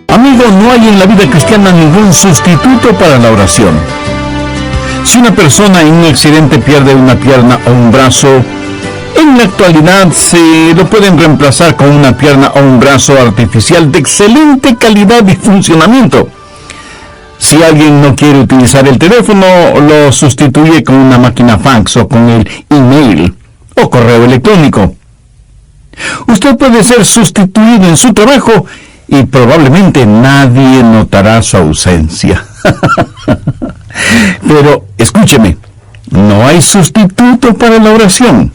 Amigo, no hay en la vida cristiana ningún sustituto para la oración. Si una persona en un accidente pierde una pierna o un brazo, en la actualidad se lo pueden reemplazar con una pierna o un brazo artificial de excelente calidad y funcionamiento. Si alguien no quiere utilizar el teléfono, lo sustituye con una máquina fax o con el email o correo electrónico. Usted puede ser sustituido en su trabajo y probablemente nadie notará su ausencia. Pero escúcheme, no hay sustituto para la oración.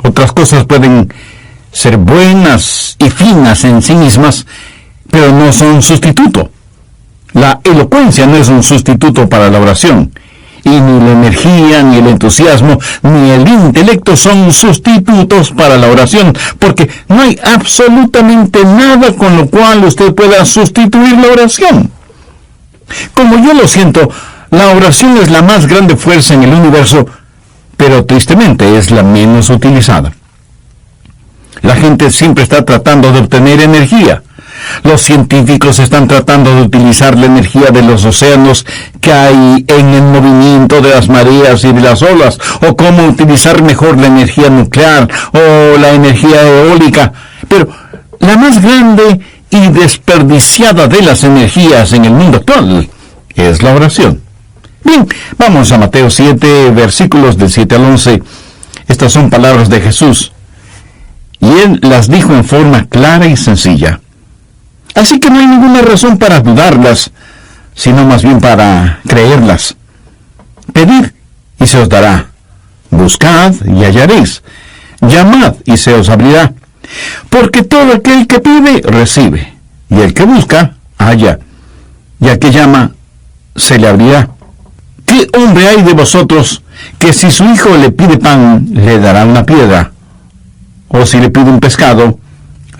Otras cosas pueden ser buenas y finas en sí mismas, pero no son sustituto. La elocuencia no es un sustituto para la oración, y ni la energía, ni el entusiasmo, ni el intelecto son sustitutos para la oración, porque no hay absolutamente nada con lo cual usted pueda sustituir la oración. Como yo lo siento, la oración es la más grande fuerza en el universo, pero tristemente es la menos utilizada. La gente siempre está tratando de obtener energía. Los científicos están tratando de utilizar la energía de los océanos que hay en el movimiento de las mareas y de las olas, o cómo utilizar mejor la energía nuclear o la energía eólica. Pero la más grande y desperdiciada de las energías en el mundo actual es la oración. Bien, vamos a Mateo 7, versículos del 7 al 11. Estas son palabras de Jesús, y Él las dijo en forma clara y sencilla. Así que no hay ninguna razón para dudarlas, sino más bien para creerlas. Pedid y se os dará. Buscad y hallaréis. Llamad y se os abrirá. Porque todo aquel que pide, recibe. Y el que busca, halla. Y al que llama, se le abrirá. ¿Qué hombre hay de vosotros que si su hijo le pide pan, le dará una piedra? O si le pide un pescado,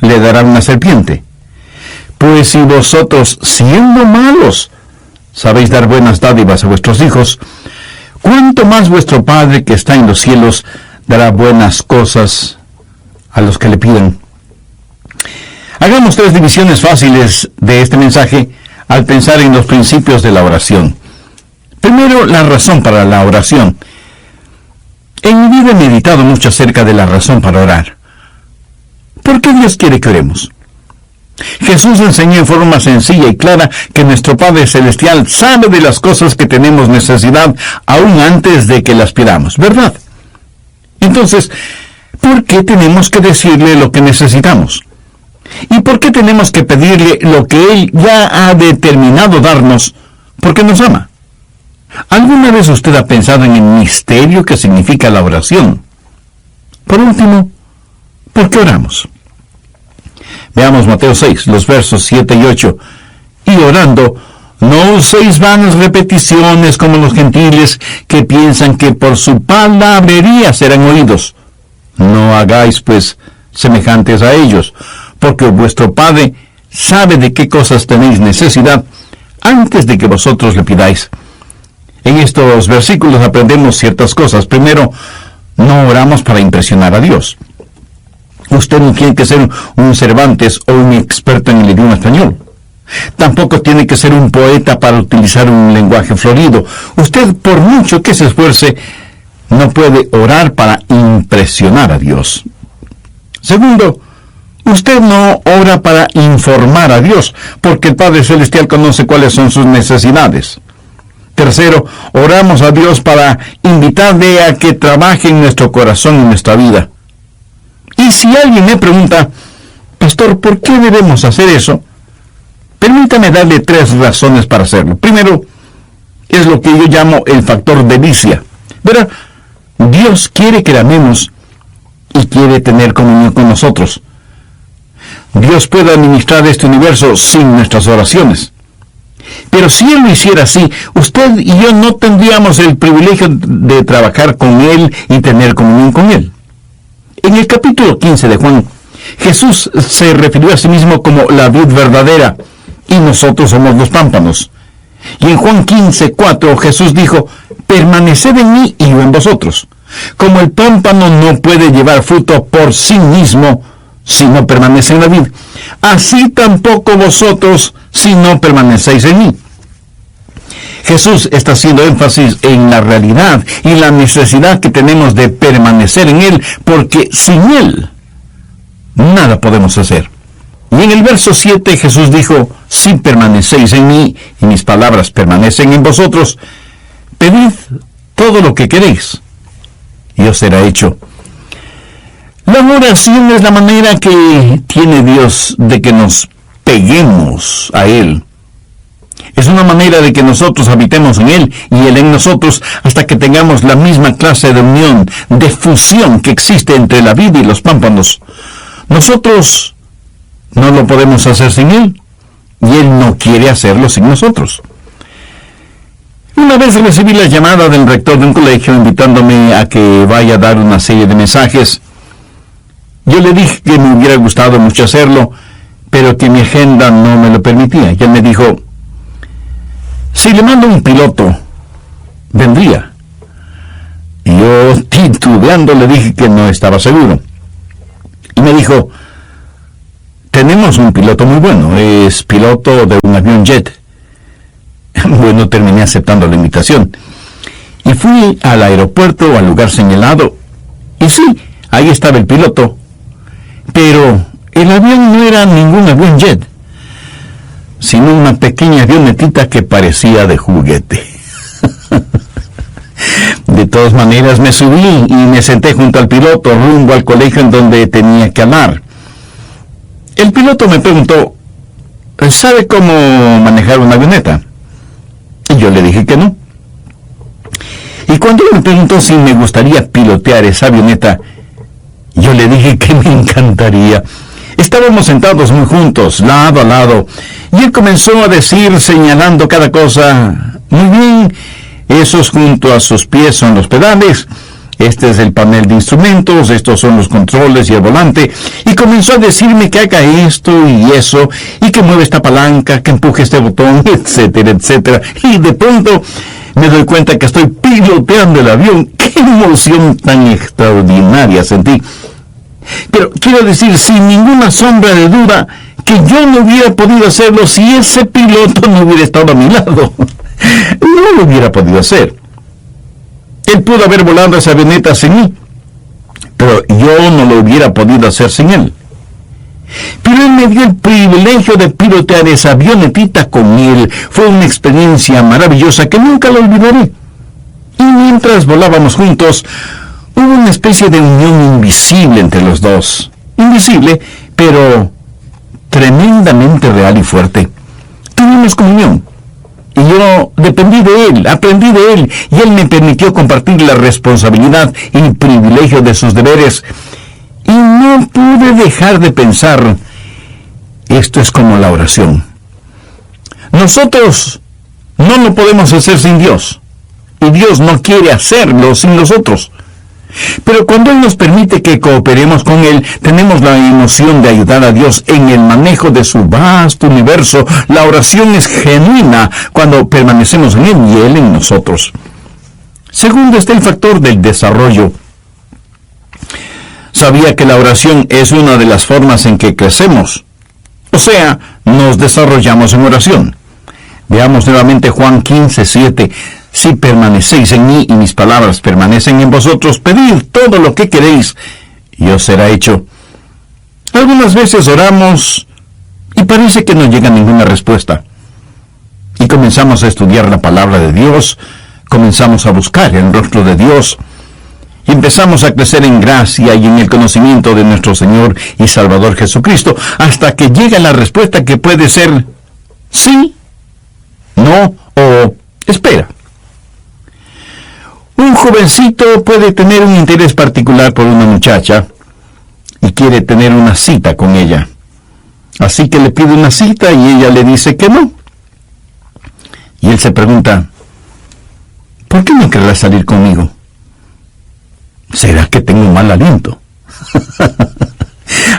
le dará una serpiente? Pues si vosotros, siendo malos, sabéis dar buenas dádivas a vuestros hijos, ¿cuánto más vuestro Padre que está en los cielos dará buenas cosas a los que le pidan? Hagamos 3 divisiones fáciles de este mensaje al pensar en los principios de la oración. Primero, la razón para la oración. En mi vida he meditado mucho acerca de la razón para orar. ¿Por qué Dios quiere que oremos? Jesús enseñó en forma sencilla y clara que nuestro Padre Celestial sabe de las cosas que tenemos necesidad aún antes de que las pidamos, ¿verdad? Entonces, ¿por qué tenemos que decirle lo que necesitamos? ¿Y por qué tenemos que pedirle lo que Él ya ha determinado darnos porque nos ama? ¿Alguna vez usted ha pensado en el misterio que significa la oración? Por último, ¿por qué oramos? Veamos Mateo 6, los versos 7 y 8. Y orando, no uséis vanas repeticiones como los gentiles que piensan que por su palabrería serán oídos. No hagáis, pues, semejantes a ellos, porque vuestro Padre sabe de qué cosas tenéis necesidad antes de que vosotros le pidáis. En estos versículos aprendemos ciertas cosas. Primero, no oramos para impresionar a Dios. Usted no tiene que ser un Cervantes o un experto en el idioma español. Tampoco tiene que ser un poeta para utilizar un lenguaje florido. Usted, por mucho que se esfuerce, no puede orar para impresionar a Dios. Segundo, usted no ora para informar a Dios, porque el Padre Celestial conoce cuáles son sus necesidades. Tercero, oramos a Dios para invitarle a que trabaje en nuestro corazón y en nuestra vida. Y si alguien me pregunta, pastor, ¿por qué debemos hacer eso? Permítame darle 3 razones para hacerlo. Primero, es lo que yo llamo el factor delicia. Verá, Dios quiere que le amemos y quiere tener comunión con nosotros. Dios puede administrar este universo sin nuestras oraciones. Pero si Él lo hiciera así, usted y yo no tendríamos el privilegio de trabajar con Él y tener comunión con Él. En el capítulo 15 de Juan, Jesús se refirió a sí mismo como la vid verdadera, y nosotros somos los pámpanos. Y en Juan 15:4 Jesús dijo, permaneced en mí y yo en vosotros. Como el pámpano no puede llevar fruto por sí mismo si no permanece en la vid, así tampoco vosotros si no permanecéis en mí. Jesús está haciendo énfasis en la realidad y la necesidad que tenemos de permanecer en Él, porque sin Él nada podemos hacer. Y en el verso 7 Jesús dijo: si permanecéis en mí y mis palabras permanecen en vosotros, pedid todo lo que queréis y os será hecho. La oración es la manera que tiene Dios de que nos peguemos a Él. Es una manera de que nosotros habitemos en Él y Él en nosotros, hasta que tengamos la misma clase de unión, de fusión que existe entre la vid y los pámpanos. Nosotros no lo podemos hacer sin Él, y Él no quiere hacerlo sin nosotros. Una vez recibí la llamada del rector de un colegio invitándome a que vaya a dar una serie de mensajes. Yo le dije que me hubiera gustado mucho hacerlo, pero que mi agenda no me lo permitía. Y él me dijo: si le mando un piloto, vendría. Y yo, titubeando, le dije que no estaba seguro. Y me dijo: tenemos un piloto muy bueno, es piloto de un avión jet. Bueno, terminé aceptando la invitación. Y fui al aeropuerto, al lugar señalado, y sí, ahí estaba el piloto. Pero el avión no era ningún avión jet, sino una pequeña avionetita que parecía de juguete. De todas maneras me subí y me senté junto al piloto rumbo al colegio en donde tenía que hablar. El piloto me preguntó: ¿sabe cómo manejar una avioneta? Y yo le dije que no. Y cuando él me preguntó si me gustaría pilotear esa avioneta, yo le dije que me encantaría. Estábamos sentados muy juntos, lado a lado, y él comenzó a decir, señalando cada cosa: muy bien, esos junto a sus pies son los pedales, este es el panel de instrumentos, estos son los controles y el volante, y comenzó a decirme que haga esto y eso, y que mueva esta palanca, que empuje este botón, etcétera, etcétera. Y de pronto me doy cuenta que estoy piloteando el avión. ¡Qué emoción tan extraordinaria sentí! Pero quiero decir, sin ninguna sombra de duda, que yo no hubiera podido hacerlo si ese piloto no hubiera estado a mi lado. No lo hubiera podido hacer. Él pudo haber volado esa avioneta sin mí, pero yo no lo hubiera podido hacer sin él. Pero él me dio el privilegio de pilotear esa avionetita con él. Fue una experiencia maravillosa que nunca lo olvidaré. Y mientras volábamos juntos, hubo una especie de unión invisible entre los dos. Invisible, pero tremendamente real y fuerte. Tuvimos comunión. Y yo dependí de él, aprendí de él, y él me permitió compartir la responsabilidad y el privilegio de sus deberes. Y no pude dejar de pensar: esto es como la oración. Nosotros no lo podemos hacer sin Dios, y Dios no quiere hacerlo sin nosotros. Pero cuando Él nos permite que cooperemos con Él, tenemos la emoción de ayudar a Dios en el manejo de su vasto universo. La oración es genuina cuando permanecemos en Él y Él en nosotros. Segundo está el factor del desarrollo. Sabía que la oración es una de las formas en que crecemos. O sea, nos desarrollamos en oración. Veamos nuevamente Juan 15:7. Si permanecéis en mí y mis palabras permanecen en vosotros, pedid todo lo que queréis y os será hecho. Algunas veces oramos y parece que no llega ninguna respuesta. Y comenzamos a estudiar la palabra de Dios, comenzamos a buscar el rostro de Dios, y empezamos a crecer en gracia y en el conocimiento de nuestro Señor y Salvador Jesucristo, hasta que llega la respuesta que puede ser sí, no o espera. Un jovencito puede tener un interés particular por una muchacha y quiere tener una cita con ella. Así que le pide una cita y ella le dice que no. Y él se pregunta: ¿por qué no querrás salir conmigo? ¿Será que tengo mal aliento?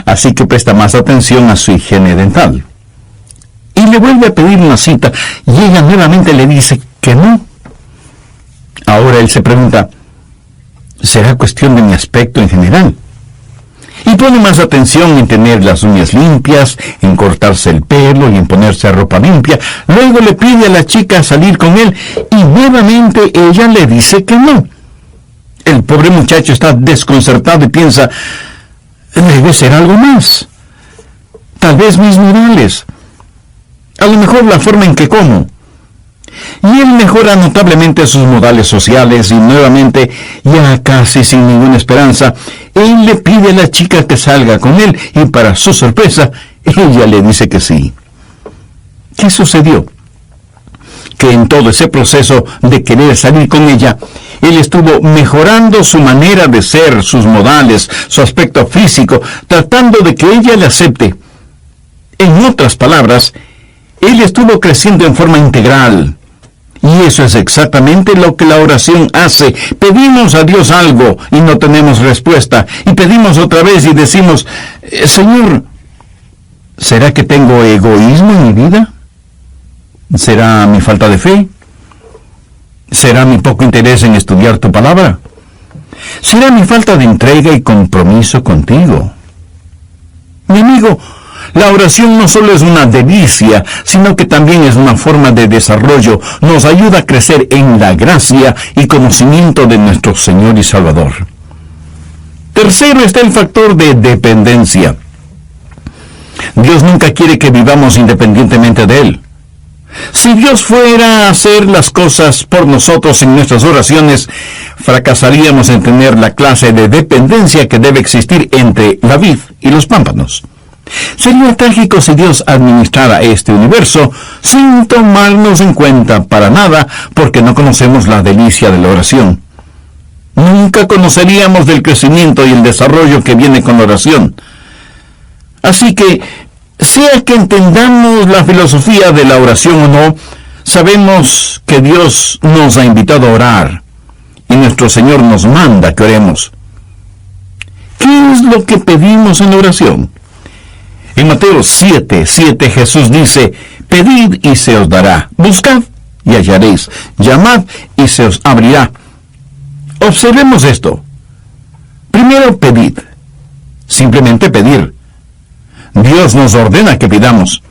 Así que presta más atención a su higiene dental. Y le vuelve a pedir una cita y ella nuevamente le dice que no. Ahora él se pregunta: será cuestión de mi aspecto en general. Y pone más atención en tener las uñas limpias, en cortarse el pelo y en ponerse ropa limpia. Luego le pide a la chica salir con él y nuevamente ella le dice que no. El pobre muchacho está desconcertado y piensa, debe ser algo más. Tal vez mis modales. A lo mejor la forma en que como. Y él mejora notablemente sus modales sociales y nuevamente, ya casi sin ninguna esperanza, él le pide a la chica que salga con él y para su sorpresa, ella le dice que sí. ¿Qué sucedió? Que en todo ese proceso de querer salir con ella, él estuvo mejorando su manera de ser, sus modales, su aspecto físico, tratando de que ella le acepte. En otras palabras, él estuvo creciendo en forma integral. Y eso es exactamente lo que la oración hace. Pedimos a Dios algo y no tenemos respuesta. Y pedimos otra vez y decimos, Señor, ¿será que tengo egoísmo en mi vida? ¿Será mi falta de fe? ¿Será mi poco interés en estudiar tu palabra? ¿Será mi falta de entrega y compromiso contigo? Mi amigo, la oración no solo es una delicia, sino que también es una forma de desarrollo. Nos ayuda a crecer en la gracia y conocimiento de nuestro Señor y Salvador. Tercero está el factor de dependencia. Dios nunca quiere que vivamos independientemente de Él. Si Dios fuera a hacer las cosas por nosotros en nuestras oraciones, fracasaríamos en tener la clase de dependencia que debe existir entre la vid y los pámpanos. Sería trágico si Dios administrara este universo sin tomarnos en cuenta para nada, porque no conocemos la delicia de la oración. Nunca conoceríamos del crecimiento y el desarrollo que viene con la oración. Así que, sea que entendamos la filosofía de la oración o no, sabemos que Dios nos ha invitado a orar y nuestro Señor nos manda que oremos. ¿Qué es lo que pedimos en la oración? En Mateo 7:7 Jesús dice, pedid y se os dará, buscad y hallaréis, llamad y se os abrirá. Observemos esto. Primero, pedid. Simplemente pedir. Dios nos ordena que pidamos.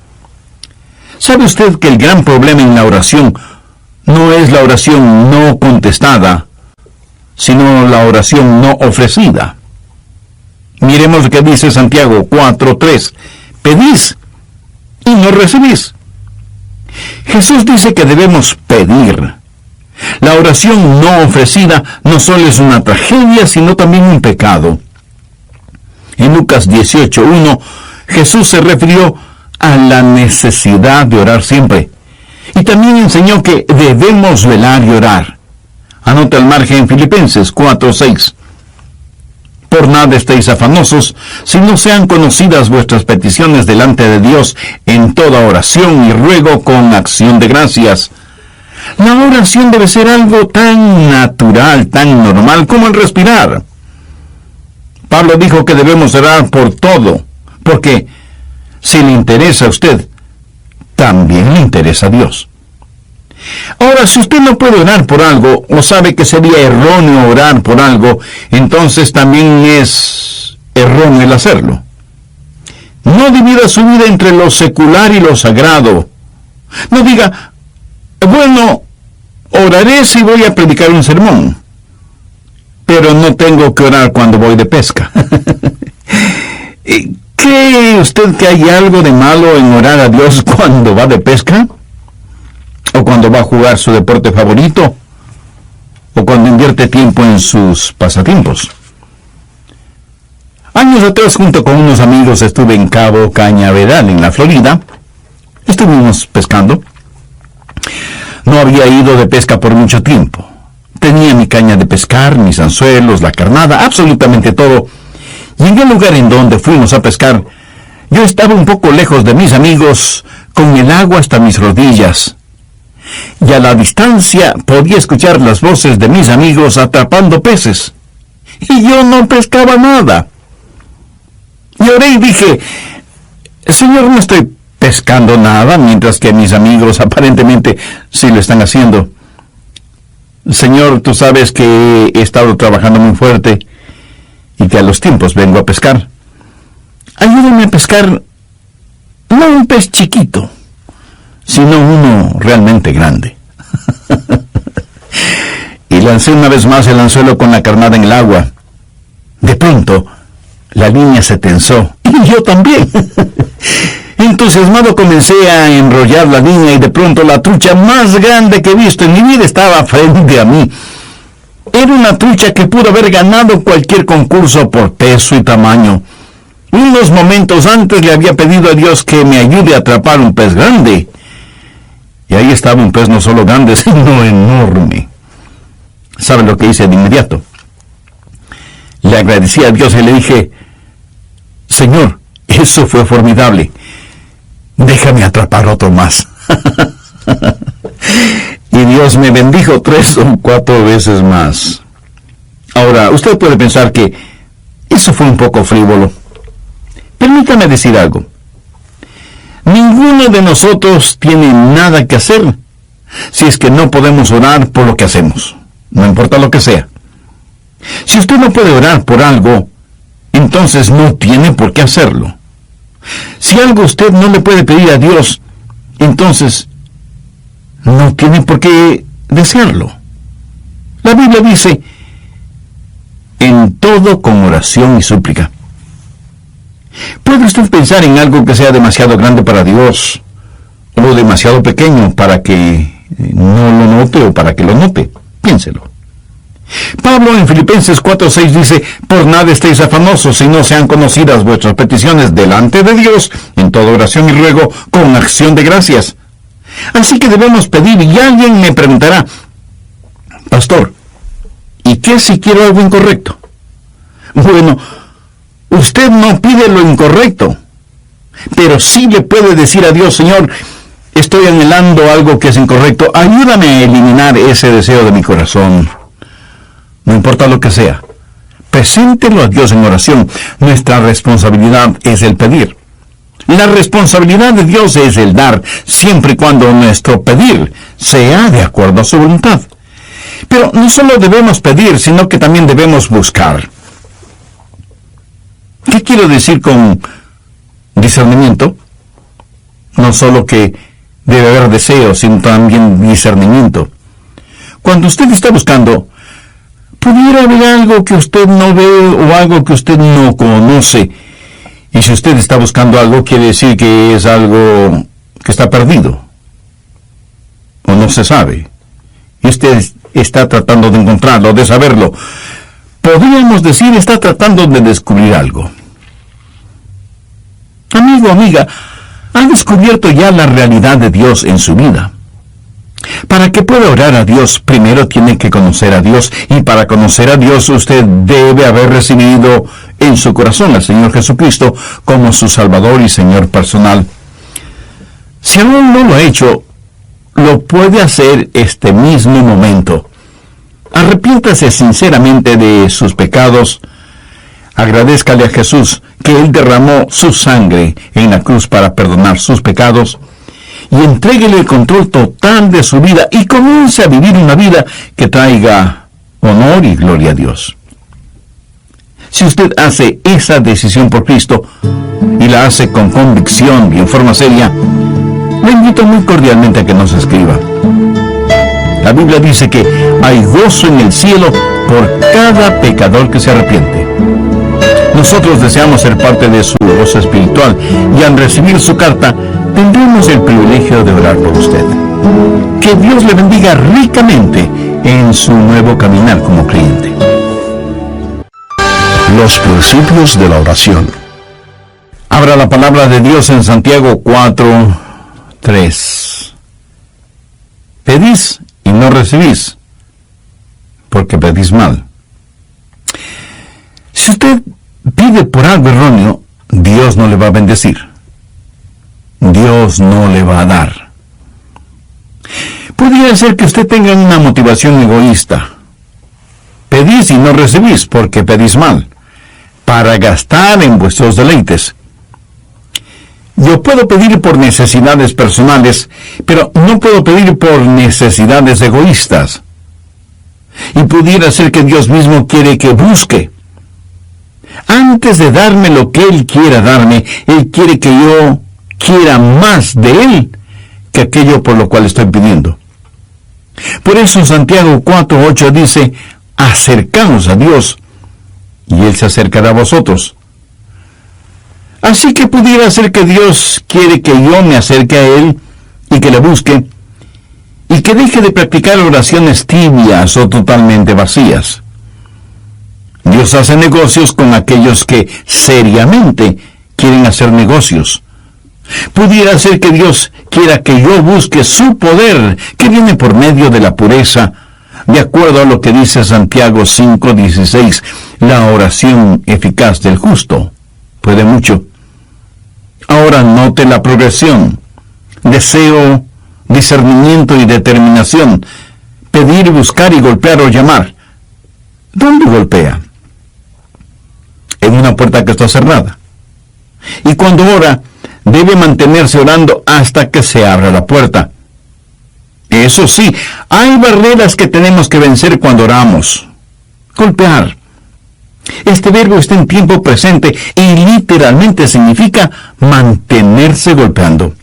¿Sabe usted que el gran problema en la oración no es la oración no contestada, sino la oración no ofrecida? Miremos lo que dice Santiago 4:3. Pedís y no recibís. Jesús dice que debemos pedir. La oración no ofrecida no solo es una tragedia, sino también un pecado. En Lucas 18:1, Jesús se refirió a la necesidad de orar siempre. Y también enseñó que debemos velar y orar. Anota al margen Filipenses 4:6. Por nada estéis afanosos, si no sean conocidas vuestras peticiones delante de Dios en toda oración y ruego con acción de gracias. La oración debe ser algo tan natural, tan normal como el respirar. Pablo dijo que debemos orar por todo, porque si le interesa a usted, también le interesa a Dios. Ahora, si usted no puede orar por algo, o sabe que sería erróneo orar por algo, entonces también es erróneo el hacerlo. No divida su vida entre lo secular y lo sagrado. No diga, bueno, oraré si voy a predicar un sermón, pero no tengo que orar cuando voy de pesca. ¿Cree usted que hay algo de malo en orar a Dios cuando va de pesca? ¿O cuando va a jugar su deporte favorito? ¿O cuando invierte tiempo en sus pasatiempos? Años atrás, junto con unos amigos, estuve en Cabo Cañaveral, en la Florida. Estuvimos pescando. No había ido de pesca por mucho tiempo. Tenía mi caña de pescar, mis anzuelos, la carnada, absolutamente todo. Y en el lugar en donde fuimos a pescar, yo estaba un poco lejos de mis amigos, con el agua hasta mis rodillas. Y a la distancia podía escuchar las voces de mis amigos atrapando peces. Y yo no pescaba nada. Y oré y dije, Señor, no estoy pescando nada, mientras que mis amigos aparentemente sí lo están haciendo. Señor, tú sabes que he estado trabajando muy fuerte y que a los tiempos vengo a pescar. Ayúdame a pescar no un pez chiquito, sino uno realmente grande. Y lancé una vez más el anzuelo con la carnada en el agua. De pronto, la línea se tensó, y yo también. Entusiasmado comencé a enrollar la línea y de pronto la trucha más grande que he visto en mi vida estaba frente a mí. Era una trucha que pudo haber ganado cualquier concurso por peso y tamaño. Unos momentos antes le había pedido a Dios que me ayude a atrapar un pez grande. Y ahí estaba un pez no solo grande, sino enorme. ¿Sabe lo que hice de inmediato? Le agradecí a Dios y le dije: Señor, eso fue formidable. Déjame atrapar otro más. Y Dios me bendijo 3 o 4 veces más. Ahora, usted puede pensar que eso fue un poco frívolo. Permítame decir algo. Ninguno de nosotros tiene nada que hacer si es que no podemos orar por lo que hacemos, no importa lo que sea. Si usted no puede orar por algo, entonces no tiene por qué hacerlo. Si algo usted no le puede pedir a Dios, entonces no tiene por qué desearlo. La Biblia dice: en todo con oración y súplica. ¿Puede usted pensar en algo que sea demasiado grande para Dios o demasiado pequeño para que no lo note o para que lo note? Piénselo. Pablo en Filipenses 4:6 dice: por nada estéis afanosos, si no sean conocidas vuestras peticiones delante de Dios, en toda oración y ruego, con acción de gracias. Así que debemos pedir, y alguien me preguntará: pastor, ¿y qué si quiero algo incorrecto? Bueno, usted no pide lo incorrecto, pero sí le puede decir a Dios: Señor, estoy anhelando algo que es incorrecto, ayúdame a eliminar ese deseo de mi corazón. No importa lo que sea, preséntelo a Dios en oración. Nuestra responsabilidad es el pedir. La responsabilidad de Dios es el dar, siempre y cuando nuestro pedir sea de acuerdo a su voluntad. Pero no solo debemos pedir, sino que también debemos buscar. ¿Qué quiero decir con discernimiento? No solo que debe haber deseo, sino también discernimiento. Cuando usted está buscando, pudiera haber algo que usted no ve o algo que usted no conoce. Y si usted está buscando algo, quiere decir que es algo que está perdido o no se sabe. Y usted está tratando de encontrarlo, de saberlo. Podríamos decir, está tratando de descubrir algo. Amigo, amiga, ¿ha descubierto ya la realidad de Dios en su vida? Para que pueda orar a Dios, primero tiene que conocer a Dios, y para conocer a Dios usted debe haber recibido en su corazón al Señor Jesucristo como su Salvador y Señor personal. Si aún no lo ha hecho, lo puede hacer este mismo momento. Arrepiéntase sinceramente de sus pecados. Agradézcale a Jesús que Él derramó su sangre en la cruz para perdonar sus pecados, y entréguele el control total de su vida y comience a vivir una vida que traiga honor y gloria a Dios. Si usted hace esa decisión por Cristo y la hace con convicción y en forma seria, le invito muy cordialmente a que nos escriba. La Biblia dice que hay gozo en el cielo por cada pecador que se arrepiente. Nosotros deseamos ser parte de su gozo espiritual, y al recibir su carta tendremos el privilegio de orar por usted. Que Dios le bendiga ricamente en su nuevo caminar como creyente. Los principios de la oración. Abra la palabra de Dios en Santiago 4:3. Pedís y no recibís, porque pedís mal. Si usted pide por algo erróneo, Dios no le va a bendecir. Dios no le va a dar. Podría ser que usted tenga una motivación egoísta. Pedís y no recibís, porque pedís mal, para gastar en vuestros deleites. Yo puedo pedir por necesidades personales, pero no puedo pedir por necesidades egoístas. Y pudiera ser que Dios mismo quiere que busque. Antes de darme lo que Él quiera darme, Él quiere que yo quiera más de Él que aquello por lo cual estoy pidiendo. Por eso Santiago 4:8 dice, acercaos a Dios, y Él se acercará a vosotros. Así que pudiera ser que Dios quiere que yo me acerque a Él y que le busque, y que deje de practicar oraciones tibias o totalmente vacías. Dios hace negocios con aquellos que seriamente quieren hacer negocios. Pudiera ser que Dios quiera que yo busque su poder, que viene por medio de la pureza, de acuerdo a lo que dice Santiago 5:16, la oración eficaz del justo puede mucho. Ahora note la progresión: deseo, discernimiento y determinación, pedir, buscar y golpear o llamar. ¿Dónde golpea? En una puerta que está cerrada. Y cuando ora, debe mantenerse orando hasta que se abra la puerta. Eso sí, hay barreras que tenemos que vencer cuando oramos. Golpear. Este verbo está en tiempo presente y literalmente significa mantenerse golpeando.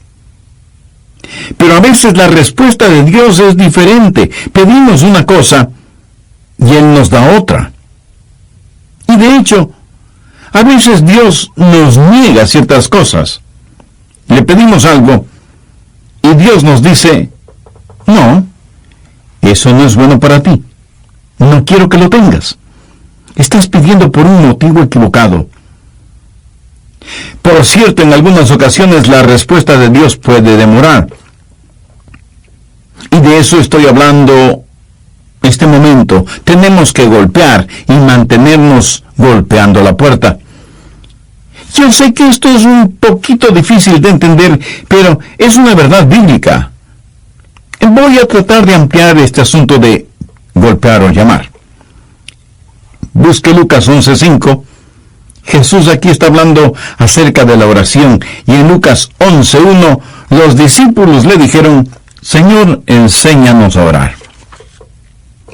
Pero a veces la respuesta de Dios es diferente. Pedimos una cosa y Él nos da otra. Y de hecho, a veces Dios nos niega ciertas cosas. Le pedimos algo y Dios nos dice, no, eso no es bueno para ti. No quiero que lo tengas. Estás pidiendo por un motivo equivocado. Por cierto, en algunas ocasiones la respuesta de Dios puede demorar. Y de eso estoy hablando este momento. Tenemos que golpear y mantenernos golpeando la puerta. Yo sé que esto es un poquito difícil de entender, pero es una verdad bíblica. Voy a tratar de ampliar este asunto de golpear o llamar. Busque Lucas 11:5. Jesús aquí está hablando acerca de la oración, y en Lucas 11:1 los discípulos le dijeron, Señor, enséñanos a orar.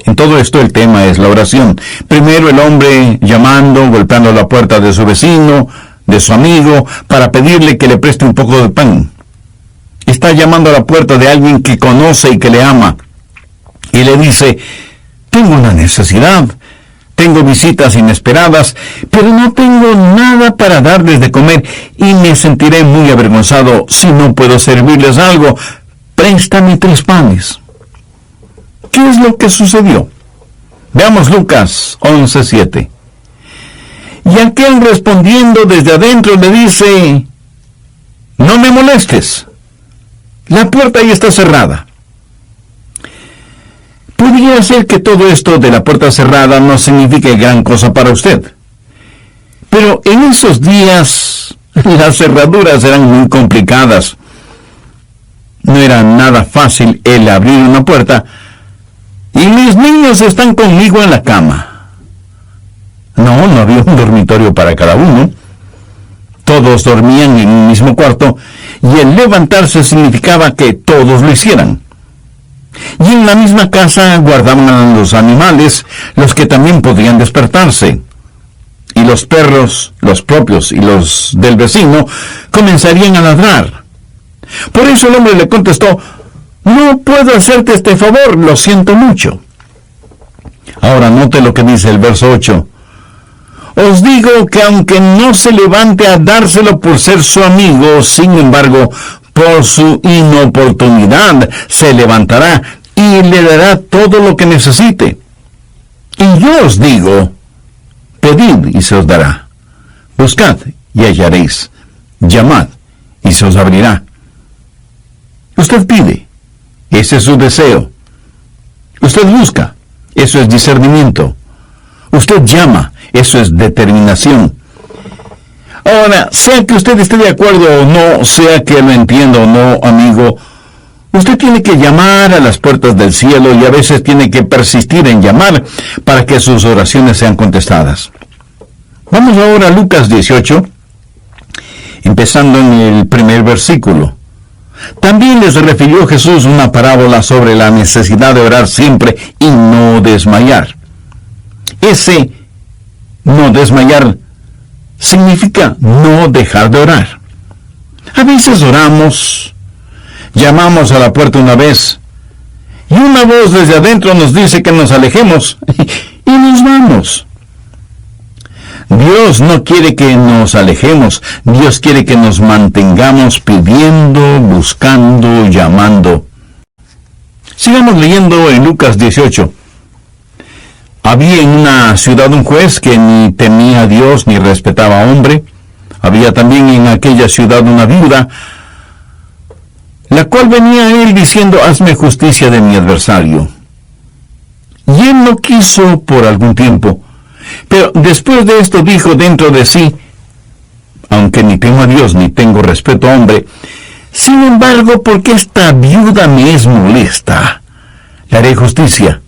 En todo esto el tema es la oración. Primero el hombre llamando, golpeando la puerta de su vecino, de su amigo, para pedirle que le preste un poco de pan. Está llamando a la puerta de alguien que conoce y que le ama. Y le dice, tengo una necesidad, tengo visitas inesperadas, pero no tengo nada para darles de comer y me sentiré muy avergonzado si no puedo servirles algo. Préstame 3 panes. ¿Qué es lo que sucedió? Veamos Lucas 11:7. Y aquel respondiendo desde adentro le dice, no me molestes, la puerta ahí está cerrada. Podría ser que todo esto de la puerta cerrada no signifique gran cosa para usted. Pero en esos días las cerraduras eran muy complicadas. No era nada fácil el abrir una puerta. Y mis niños están conmigo en la cama. No había un dormitorio para cada uno. Todos dormían en un mismo cuarto, y el levantarse significaba que todos lo hicieran. Y en la misma casa guardaban a los animales, los que también podían despertarse. Y los perros, los propios y los del vecino, comenzarían a ladrar. Por eso el hombre le contestó, no puedo hacerte este favor, lo siento mucho. Ahora note lo que dice el verso 8. Os digo que aunque no se levante a dárselo por ser su amigo, sin embargo, por su inoportunidad se levantará y le dará todo lo que necesite. Y yo os digo, pedid y se os dará. Buscad y hallaréis. Llamad y se os abrirá. Usted pide, ese es su deseo. Usted busca, eso es discernimiento. Usted llama, eso es determinación. Ahora, sea que usted esté de acuerdo o no, sea que lo entienda o no, amigo, usted tiene que llamar a las puertas del cielo y a veces tiene que persistir en llamar para que sus oraciones sean contestadas. Vamos ahora a Lucas 18, empezando en el primer versículo. También les refirió Jesús una parábola sobre la necesidad de orar siempre y no desmayar. Ese no desmayar significa no dejar de orar. A veces oramos, llamamos a la puerta una vez, y una voz desde adentro nos dice que nos alejemos, y nos vamos. Dios no quiere que nos alejemos, Dios quiere que nos mantengamos pidiendo, buscando, llamando. Sigamos leyendo en Lucas 18. Había en una ciudad un juez que ni temía a Dios ni respetaba a hombre. Había también en aquella ciudad una viuda, la cual venía a él diciendo: hazme justicia de mi adversario. Y él no quiso por algún tiempo. Pero después de esto dijo dentro de sí: aunque ni temo a Dios ni tengo respeto a hombre, sin embargo, porque esta viuda me es molesta, le haré justicia,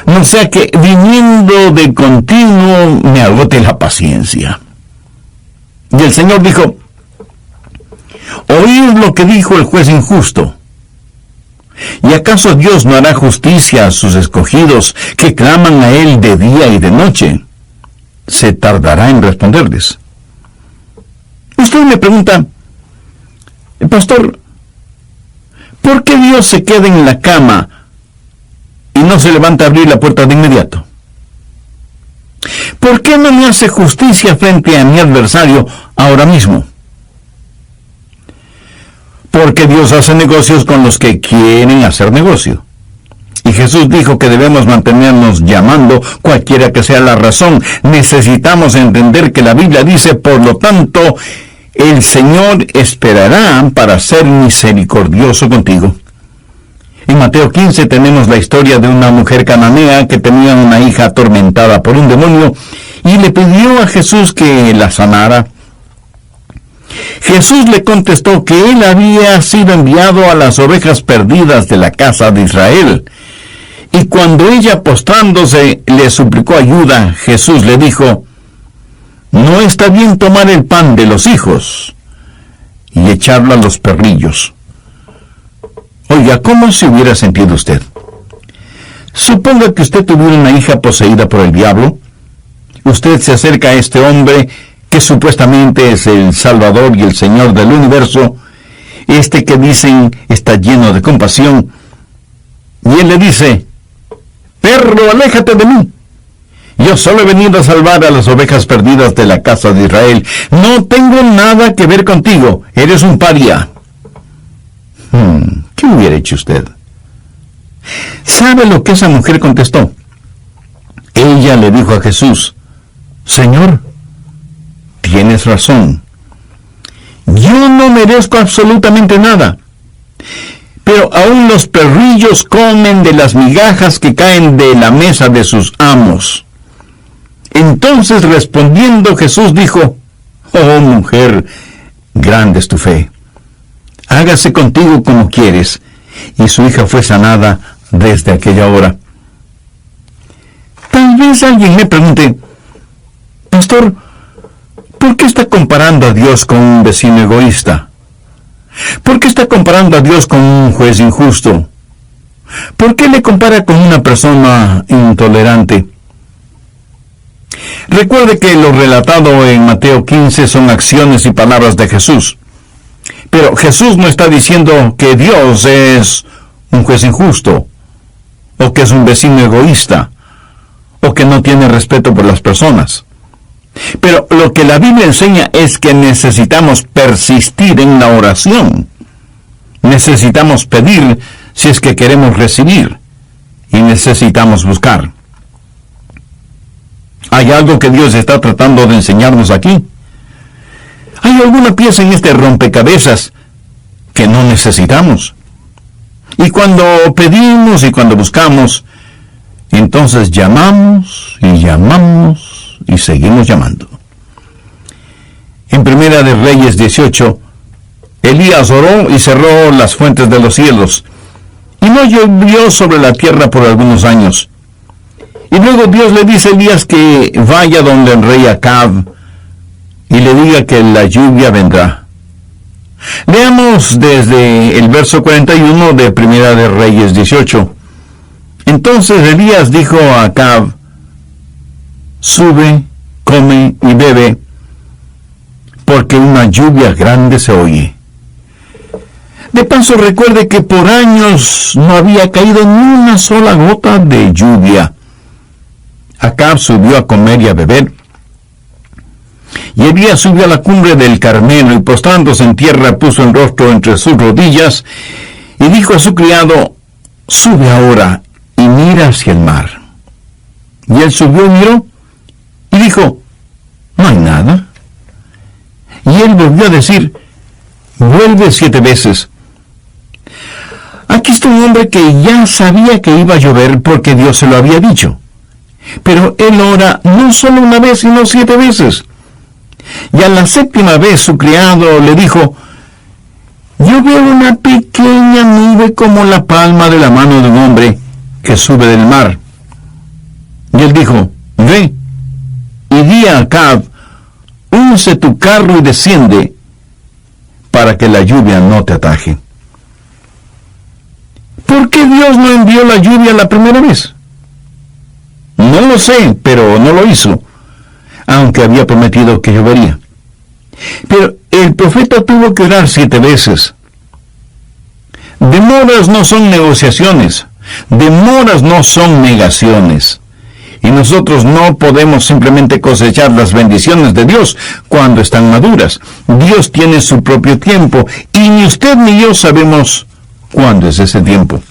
no sea que viniendo de continuo me agote la paciencia. Y el Señor dijo: oíd lo que dijo el juez injusto. ¿Y acaso Dios no hará justicia a sus escogidos que claman a Él de día y de noche? Se tardará en responderles. Usted me pregunta: pastor, ¿por qué Dios se queda en la cama y no se levanta a abrir la puerta de inmediato? ¿Por qué no me hace justicia frente a mi adversario ahora mismo? Porque Dios hace negocios con los que quieren hacer negocio. Y Jesús dijo que debemos mantenernos llamando, cualquiera que sea la razón. Necesitamos entender que la Biblia dice: por lo tanto, el Señor esperará para ser misericordioso contigo. En Mateo 15 tenemos la historia de una mujer cananea que tenía una hija atormentada por un demonio y le pidió a Jesús que la sanara. Jesús le contestó que él había sido enviado a las ovejas perdidas de la casa de Israel. Y cuando ella, postrándose, le suplicó ayuda, Jesús le dijo: no está bien tomar el pan de los hijos y echarlo a los perrillos. Oiga, ¿cómo se hubiera sentido usted? Suponga que usted tuviera una hija poseída por el diablo. Usted se acerca a este hombre que supuestamente es el Salvador y el Señor del universo, este que dicen está lleno de compasión, y él le dice: perro, aléjate de mí. Yo solo he venido a salvar a las ovejas perdidas de la casa de Israel. No tengo nada que ver contigo. Eres un paria. ¿Qué hubiera hecho usted? ¿Sabe lo que esa mujer contestó? Ella le dijo a Jesús: Señor, tienes razón. Yo no merezco absolutamente nada. Pero aún los perrillos comen de las migajas que caen de la mesa de sus amos. Entonces, respondiendo, Jesús dijo: oh mujer, grande es tu fe. Hágase contigo como quieres. Y su hija fue sanada desde aquella hora. Tal vez alguien me pregunte: pastor, ¿por qué está comparando a Dios con un vecino egoísta? ¿Por qué está comparando a Dios con un juez injusto? ¿Por qué le compara con una persona intolerante? Recuerde que lo relatado en Mateo 15 son acciones y palabras de Jesús. Pero Jesús no está diciendo que Dios es un juez injusto, o que es un vecino egoísta, o que no tiene respeto por las personas. Pero lo que la Biblia enseña es que necesitamos persistir en la oración. Necesitamos pedir si es que queremos recibir, y necesitamos buscar. ¿Hay algo que Dios está tratando de enseñarnos aquí? ¿Hay alguna pieza en este rompecabezas que no necesitamos? Y cuando pedimos y cuando buscamos, entonces llamamos y seguimos llamando. En Primera de Reyes 18, Elías oró y cerró las fuentes de los cielos, y no llovió sobre la tierra por algunos años. Y luego Dios le dice a Elías que vaya donde el rey Acab y le diga que la lluvia vendrá. Leamos desde el verso 41 de Primera de Reyes 18. Entonces Elías dijo a Acab: sube, come y bebe, porque una lluvia grande se oye. De paso, recuerde que por años no había caído ni una sola gota de lluvia. Acab subió a comer y a beber. Y Elías subió a la cumbre del Carmelo y postrándose en tierra puso el rostro entre sus rodillas y dijo a su criado: sube ahora y mira hacia el mar. Y él subió y miró y dijo: no hay nada. Y él volvió a decir: vuelve 7 veces. Aquí está un hombre que ya sabía que iba a llover porque Dios se lo había dicho. Pero él ora no solo una vez, sino 7 veces. Y a la 7ª vez su criado le dijo: yo veo una pequeña nube como la palma de la mano de un hombre que sube del mar. Y él dijo: ve y di a Acab: unce tu carro y desciende, para que la lluvia no te ataje. ¿Por qué Dios no envió la lluvia la primera vez? No lo sé, pero no lo hizo, aunque había prometido que llovería. Pero el profeta tuvo que orar 7 veces. Demoras no son negociaciones, demoras no son negaciones. Y nosotros no podemos simplemente cosechar las bendiciones de Dios cuando están maduras. Dios tiene su propio tiempo, y ni usted ni yo sabemos cuándo es ese tiempo.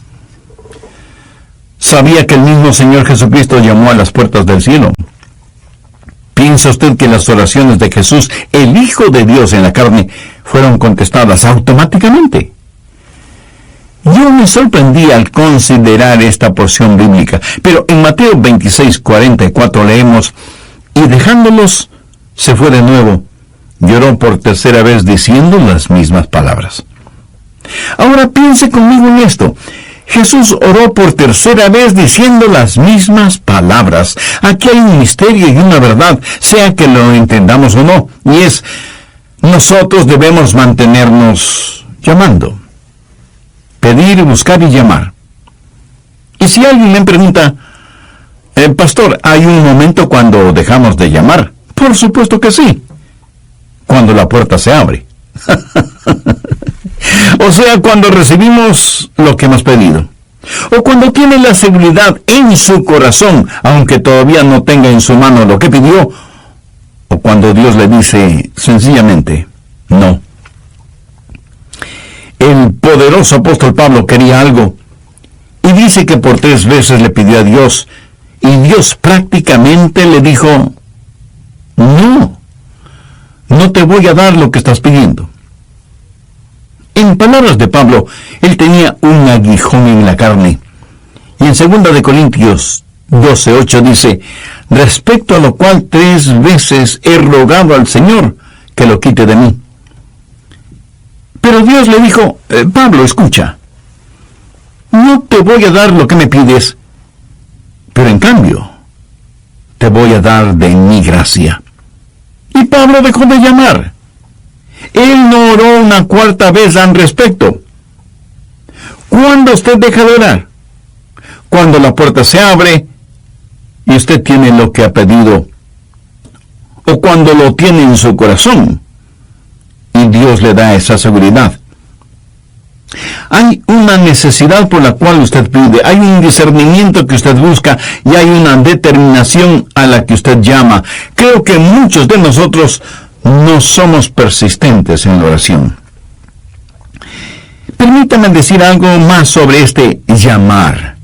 ¿Sabía que el mismo Señor Jesucristo llamó a las puertas del cielo? ¿Piensa usted que las oraciones de Jesús, el Hijo de Dios en la carne, fueron contestadas automáticamente? Yo me sorprendí al considerar esta porción bíblica, pero en Mateo 26:44 leemos: y dejándolos, se fue de nuevo, lloró por 3ª vez diciendo las mismas palabras. Ahora piense conmigo en esto. Jesús oró por 3ª vez diciendo las mismas palabras. Aquí hay un misterio y una verdad, sea que lo entendamos o no, y es: nosotros debemos mantenernos llamando. Pedir, buscar y llamar. Y si alguien me pregunta: pastor, ¿hay un momento cuando dejamos de llamar? Por supuesto que sí. Cuando la puerta se abre. O sea, cuando recibimos lo que hemos pedido. O cuando tiene la seguridad en su corazón, aunque todavía no tenga en su mano lo que pidió. O cuando Dios le dice sencillamente no. El poderoso apóstol Pablo quería algo, y dice que por 3 veces le pidió a Dios, y Dios prácticamente le dijo: no te voy a dar lo que estás pidiendo. En palabras de Pablo, él tenía un aguijón en la carne. Y en 2 de Corintios 12:8 dice: respecto a lo cual 3 veces he rogado al Señor que lo quite de mí. Pero Dios le dijo: Pablo, escucha, no te voy a dar lo que me pides, pero en cambio, te voy a dar de mi gracia. Y Pablo dejó de llamar. Él no oró una 4ª vez al respecto. ¿Cuándo usted deja de orar? Cuando la puerta se abre y usted tiene lo que ha pedido, o cuando lo tiene en su corazón y Dios le da esa seguridad. Hay una necesidad por la cual usted pide, hay un discernimiento que usted busca y hay una determinación a la que usted llama. Creo que muchos de nosotros no somos persistentes en la oración. Permítame decir algo más sobre este llamar.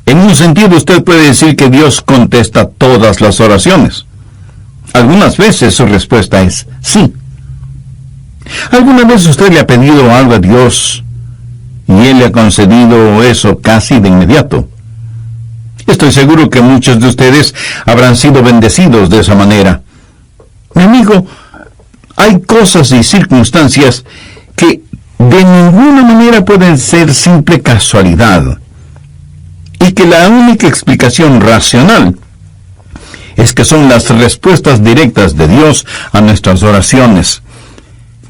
En un sentido, usted puede decir que Dios contesta todas las oraciones. Algunas veces su respuesta es sí. ¿Alguna vez usted le ha pedido algo a Dios y Él le ha concedido eso casi de inmediato? Estoy seguro que muchos de ustedes habrán sido bendecidos de esa manera. Mi amigo, hay cosas y circunstancias que de ninguna manera pueden ser simple casualidad, y que la única explicación racional es que son las respuestas directas de Dios a nuestras oraciones.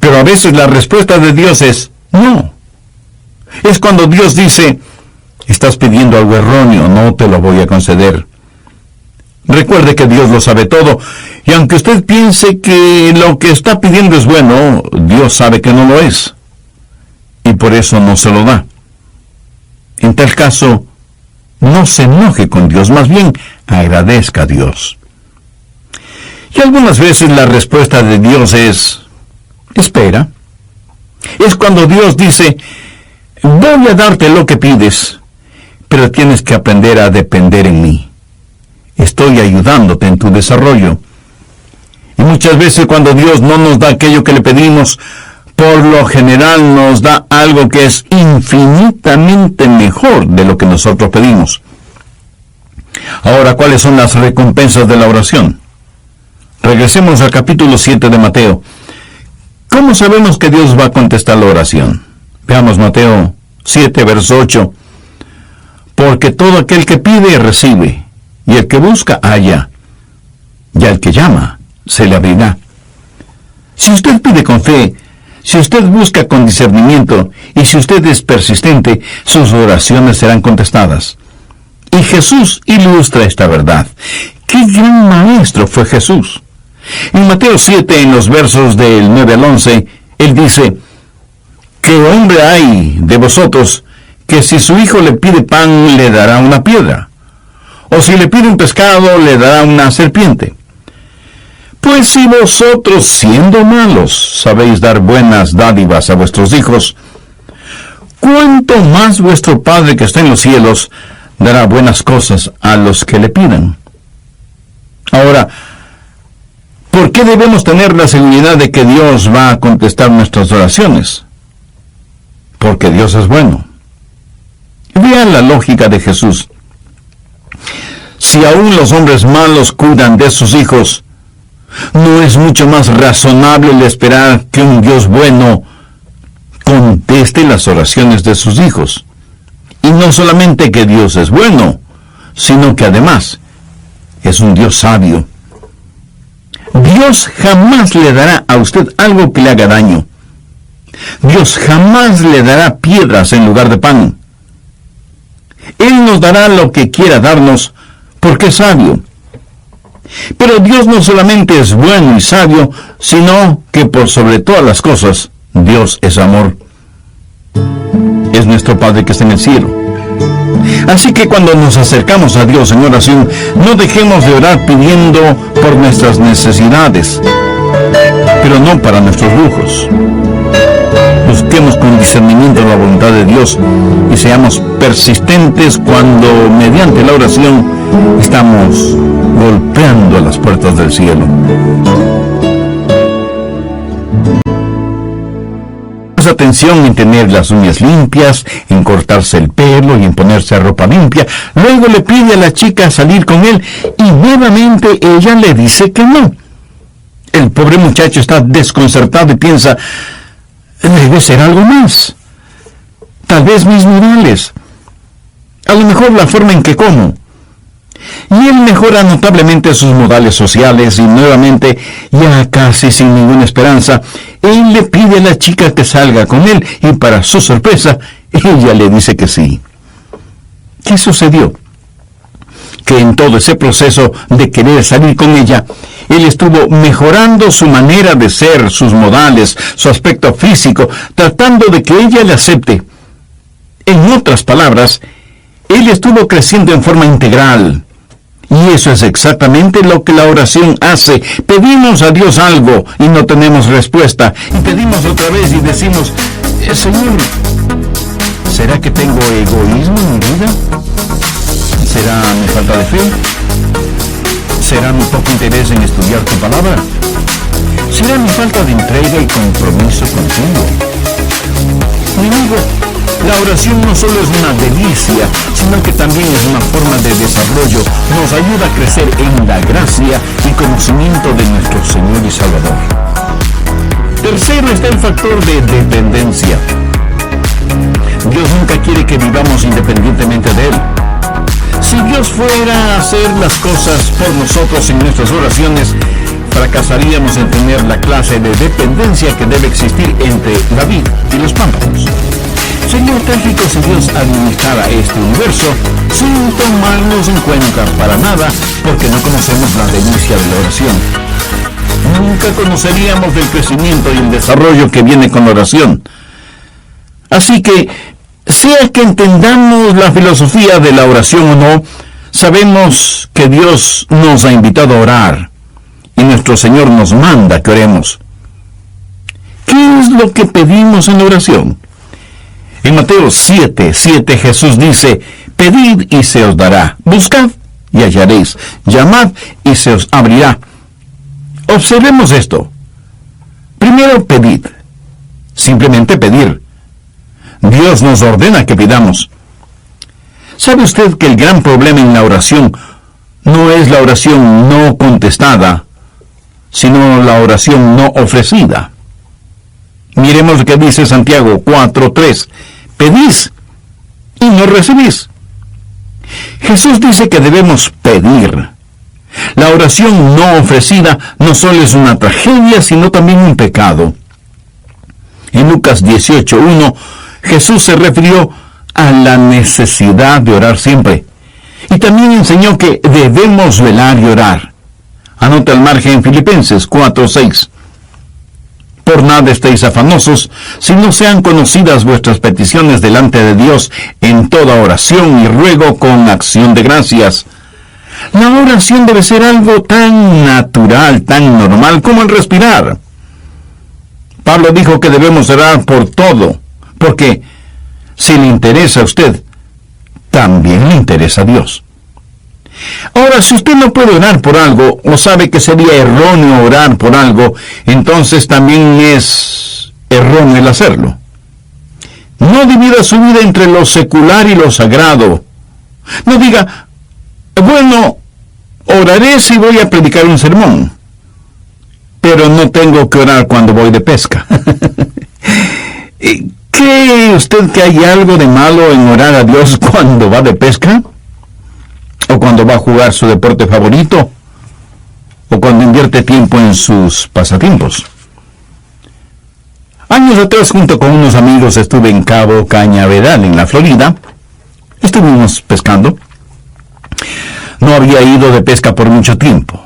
Pero a veces la respuesta de Dios es no. Es cuando Dios dice, estás pidiendo algo erróneo, no te lo voy a conceder. Recuerde que Dios lo sabe todo, y aunque usted piense que lo que está pidiendo es bueno, Dios sabe que no lo es, y por eso no se lo da. En tal caso, no se enoje con Dios, más bien agradezca a Dios. Y algunas veces la respuesta de Dios es, espera. Es cuando Dios dice, voy a darte lo que pides, pero tienes que aprender a depender en mí. Estoy ayudándote en tu desarrollo. Y muchas veces cuando Dios no nos da aquello que le pedimos, por lo general nos da algo que es infinitamente mejor de lo que nosotros pedimos. Ahora, ¿cuáles son las recompensas de la oración? Regresemos al capítulo 7 de Mateo. ¿Cómo sabemos que Dios va a contestar la oración? Veamos Mateo 7, verso 8. Porque todo aquel que pide, recibe, y el que busca, halla, y al que llama, se le abrirá. Si usted pide con fe, si usted busca con discernimiento, y si usted es persistente, sus oraciones serán contestadas. Y Jesús ilustra esta verdad. ¡Qué gran maestro fue Jesús! En Mateo 7, en los versos del 9 al 11, Él dice, ¿qué hombre hay de vosotros que si su hijo le pide pan, le dará una piedra? ¿O si le pide un pescado, le dará una serpiente? Pues si vosotros, siendo malos, sabéis dar buenas dádivas a vuestros hijos, ¿cuánto más vuestro Padre que está en los cielos dará buenas cosas a los que le pidan? Ahora, ¿por qué debemos tener la seguridad de que Dios va a contestar nuestras oraciones? Porque Dios es bueno. Vean la lógica de Jesús. Si aún los hombres malos cuidan de sus hijos, ¿no es mucho más razonable el esperar que un Dios bueno conteste las oraciones de sus hijos? Y no solamente que Dios es bueno, sino que además es un Dios sabio. Dios jamás le dará a usted algo que le haga daño. Dios jamás le dará piedras en lugar de pan. Él nos dará lo que quiera darnos, porque es sabio. Pero Dios no solamente es bueno y sabio, sino que por sobre todas las cosas, Dios es amor. Es nuestro Padre que está en el cielo. Así que cuando nos acercamos a Dios en oración, no dejemos de orar pidiendo por nuestras necesidades, pero no para nuestros lujos. Busquemos con discernimiento la voluntad de Dios y seamos persistentes cuando, mediante la oración, estamos golpeando a las puertas del cielo. Atención en tener las uñas limpias, en cortarse el pelo y en ponerse ropa limpia. Luego le pide a la chica salir con él y nuevamente ella le dice que no. El pobre muchacho está desconcertado y piensa, debe ser algo más. Tal vez mis modales. A lo mejor la forma en que como. Y él mejora notablemente sus modales sociales y nuevamente, ya casi sin ninguna esperanza, él le pide a la chica que salga con él y para su sorpresa, ella le dice que sí. ¿Qué sucedió? Que en todo ese proceso de querer salir con ella, él estuvo mejorando su manera de ser, sus modales, su aspecto físico, tratando de que ella le acepte. En otras palabras, él estuvo creciendo en forma integral. Y eso es exactamente lo que la oración hace. Pedimos a Dios algo y no tenemos respuesta. Y pedimos otra vez y decimos, Señor, ¿será que tengo egoísmo en mi vida? ¿Será mi falta de fe? ¿Será mi poco interés en estudiar tu palabra? ¿Será mi falta de entrega y compromiso contigo? Mi amigo, la oración no solo es una delicia, sino que también es una forma de desarrollo. Nos ayuda a crecer en la gracia y conocimiento de nuestro Señor y Salvador. Tercero está el factor de dependencia. Dios nunca quiere que vivamos independientemente de Él. Si Dios fuera a hacer las cosas por nosotros en nuestras oraciones, fracasaríamos en tener la clase de dependencia que debe existir entre David y los pámpanos. Sería trágico si Dios administrara este universo sin tomarnos en cuenta para nada, porque no conocemos la delicia de la oración. Nunca conoceríamos del crecimiento y el desarrollo que viene con la oración. Así que, sea que entendamos la filosofía de la oración o no, sabemos que Dios nos ha invitado a orar y nuestro Señor nos manda que oremos. ¿Qué es lo que pedimos en la oración? En Mateo 7:7 Jesús dice: pedid y se os dará, buscad y hallaréis, llamad y se os abrirá. Observemos esto. Primero, pedid. Simplemente pedir. Dios nos ordena que pidamos. ¿Sabe usted que el gran problema en la oración no es la oración no contestada, sino la oración no ofrecida? Miremos lo que dice Santiago 4:3. Pedís y no recibís. Jesús dice que debemos pedir. La oración no ofrecida no solo es una tragedia, sino también un pecado. En Lucas 18:1, Jesús se refirió a la necesidad de orar siempre. Y también enseñó que debemos velar y orar. Anota al margen Filipenses 4:6. Por nada estéis afanosos, si no sean conocidas vuestras peticiones delante de Dios en toda oración y ruego con acción de gracias. La oración debe ser algo tan natural, tan normal como el respirar. Pablo dijo que debemos orar por todo, porque si le interesa a usted, también le interesa a Dios. Ahora, si usted no puede orar por algo, o sabe que sería erróneo orar por algo, entonces también es erróneo el hacerlo. No divida su vida entre lo secular y lo sagrado. No diga: bueno, oraré si voy a predicar un sermón, pero no tengo que orar cuando voy de pesca. ¿Cree usted que hay algo de malo en orar a Dios cuando va de pesca? ¿O cuando va a jugar su deporte favorito? ¿O cuando invierte tiempo en sus pasatiempos? Años atrás, junto con unos amigos, estuve en Cabo Cañaveral, en la Florida. Estuvimos pescando. No había ido de pesca por mucho tiempo.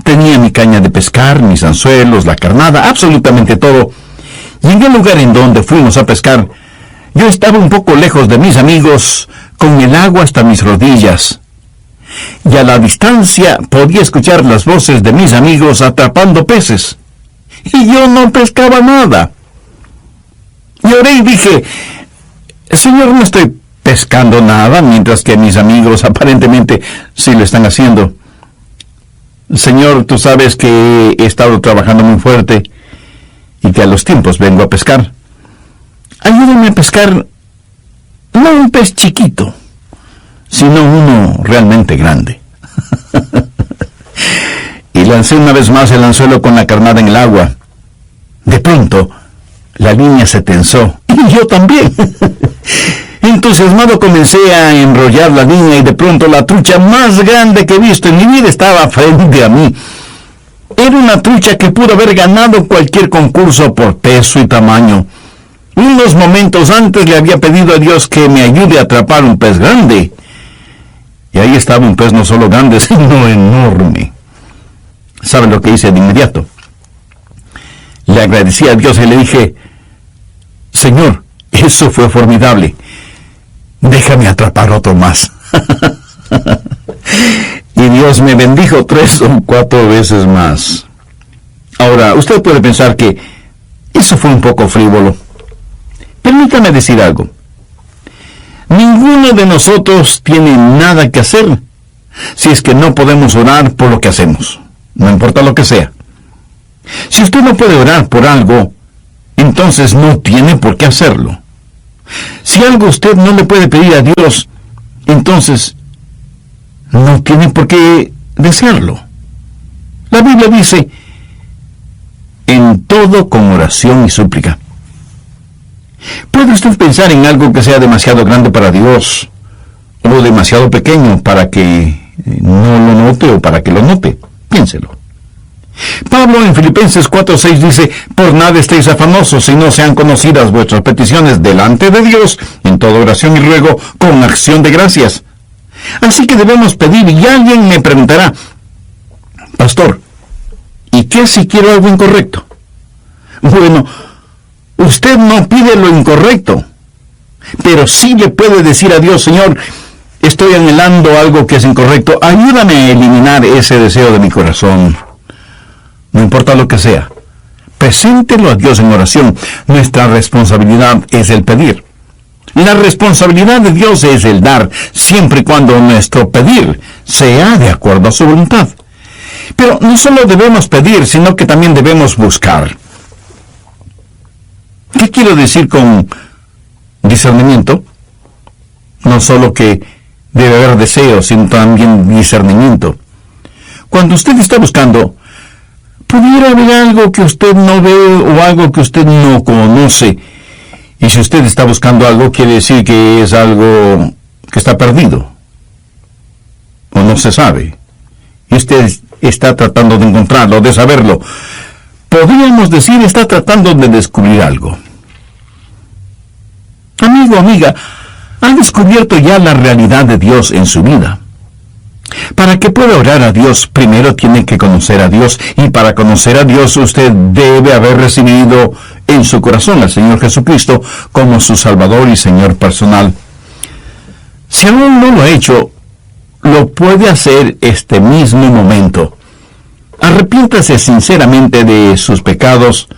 Tenía mi caña de pescar, mis anzuelos, la carnada, absolutamente todo. Y en el lugar en donde fuimos a pescar, yo estaba un poco lejos de mis amigos, con el agua hasta mis rodillas. Y a la distancia podía escuchar las voces de mis amigos atrapando peces. Y yo no pescaba nada. Y oré y dije: Señor, no estoy pescando nada, mientras que mis amigos aparentemente sí lo están haciendo. Señor, tú sabes que he estado trabajando muy fuerte y que a los tiempos vengo a pescar. Ayúdame a pescar no un pez chiquito, sino uno realmente grande. Y lancé una vez más el anzuelo con la carnada en el agua. De pronto, la línea se tensó, y yo también. Entusiasmado comencé a enrollar la línea y de pronto la trucha más grande que he visto en mi vida estaba frente a mí. Era una trucha que pudo haber ganado cualquier concurso por peso y tamaño. Unos momentos antes le había pedido a Dios que me ayude a atrapar un pez grande. Y ahí estaba un pez no solo grande, sino enorme. ¿Sabe lo que hice de inmediato? Le agradecí a Dios y le dije: Señor, eso fue formidable. Déjame atrapar otro más. Y Dios me bendijo 3 o 4 veces más. Ahora, usted puede pensar que eso fue un poco frívolo. Permítame decir algo. Ninguno de nosotros tiene nada que hacer si es que no podemos orar por lo que hacemos, no importa lo que sea. Si usted no puede orar por algo, entonces no tiene por qué hacerlo. Si algo usted no le puede pedir a Dios, entonces no tiene por qué desearlo. La Biblia dice: en todo con oración y súplica. ¿Puede usted pensar en algo que sea demasiado grande para Dios o demasiado pequeño para que no lo note o para que lo note? Piénselo. Pablo en Filipenses 4:6 dice: por nada estéis afanosos, si no sean conocidas vuestras peticiones delante de Dios, en toda oración y ruego, con acción de gracias. Así que debemos pedir, y alguien me preguntará: pastor, ¿y qué si quiero algo incorrecto? Bueno, usted no pide lo incorrecto, pero sí le puede decir a Dios: Señor, estoy anhelando algo que es incorrecto, ayúdame a eliminar ese deseo de mi corazón. No importa lo que sea, preséntelo a Dios en oración. Nuestra responsabilidad es el pedir. La responsabilidad de Dios es el dar, siempre y cuando nuestro pedir sea de acuerdo a su voluntad. Pero no solo debemos pedir, sino que también debemos buscar. ¿Qué quiero decir con discernimiento? No solo que debe haber deseo, sino también discernimiento. Cuando usted está buscando, pudiera haber algo que usted no ve o algo que usted no conoce. Y si usted está buscando algo, quiere decir que es algo que está perdido o no se sabe. Y usted está tratando de encontrarlo, de saberlo. Podríamos decir, está tratando de descubrir algo. Amigo, amiga, ¿ha descubierto ya la realidad de Dios en su vida? Para que pueda orar a Dios, primero tiene que conocer a Dios, y para conocer a Dios usted debe haber recibido en su corazón al Señor Jesucristo como su Salvador y Señor personal. Si aún no lo ha hecho, lo puede hacer este mismo momento. Arrepiéntase sinceramente de sus pecados.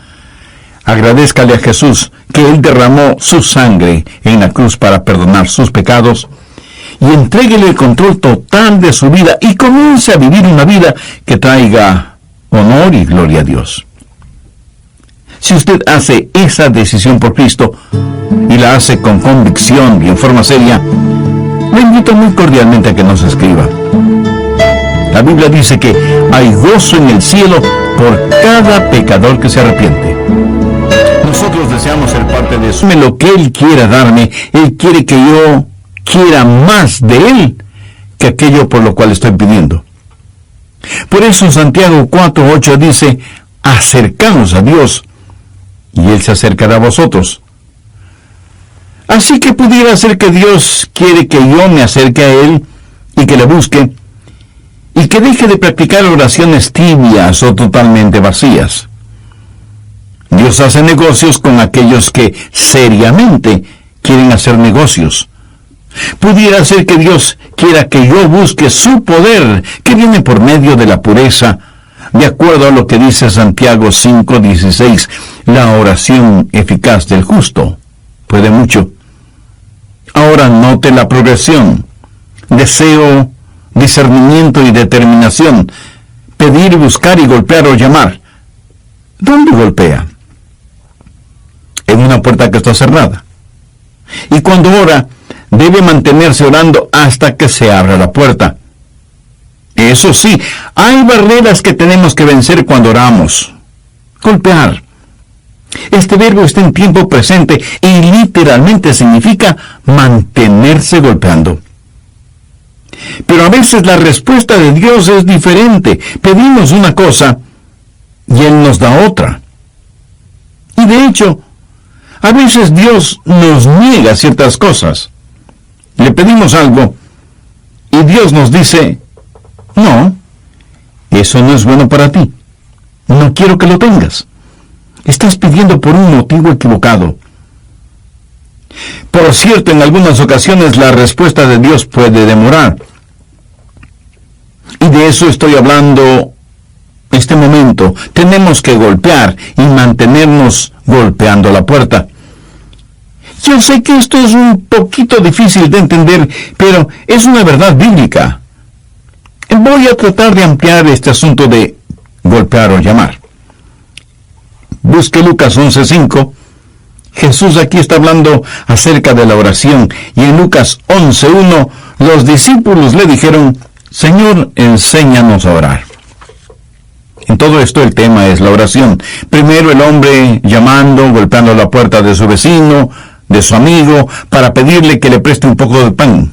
Agradézcale a Jesús que Él derramó su sangre en la cruz para perdonar sus pecados, y entréguele el control total de su vida y comience a vivir una vida que traiga honor y gloria a Dios. Si usted hace esa decisión por Cristo y la hace con convicción y en forma seria, le invito muy cordialmente a que nos escriba. La Biblia dice que hay gozo en el cielo por cada pecador que se arrepiente. Nosotros deseamos ser parte de eso. Lo que Él quiera darme, Él quiere que yo quiera más de Él que aquello por lo cual estoy pidiendo. Por eso Santiago 4:8 dice: acercaos a Dios, y Él se acercará a vosotros. Así que pudiera ser que Dios quiere que yo me acerque a Él y que le busque, y que deje de practicar oraciones tibias o totalmente vacías. Dios hace negocios con aquellos que seriamente quieren hacer negocios. Pudiera ser que Dios quiera que yo busque su poder, que viene por medio de la pureza, de acuerdo a lo que dice Santiago 5:16, la oración eficaz del justo puede mucho. Ahora note la progresión: deseo, discernimiento y determinación, pedir, buscar y golpear o llamar. ¿Dónde golpea? En una puerta que está cerrada. Y cuando ora, debe mantenerse orando hasta que se abra la puerta. Eso sí, hay barreras que tenemos que vencer cuando oramos. Golpear. Este verbo está en tiempo presente y literalmente significa mantenerse golpeando. Pero a veces la respuesta de Dios es diferente. Pedimos una cosa y Él nos da otra. Y de hecho, a veces Dios nos niega ciertas cosas. Le pedimos algo y Dios nos dice: no, eso no es bueno para ti. No quiero que lo tengas. Estás pidiendo por un motivo equivocado. Por cierto, en algunas ocasiones la respuesta de Dios puede demorar. Y de eso estoy hablando este momento. Tenemos que golpear y mantenernos golpeando la puerta. Yo sé que esto es un poquito difícil de entender, pero es una verdad bíblica. Voy a tratar de ampliar este asunto de golpear o llamar. Busque Lucas 11:5. Jesús aquí está hablando acerca de la oración, y en Lucas 11:1 los discípulos le dijeron: Señor, enséñanos a orar. En todo esto el tema es la oración. Primero el hombre llamando, golpeando la puerta de su vecino, de su amigo, para pedirle que le preste un poco de pan.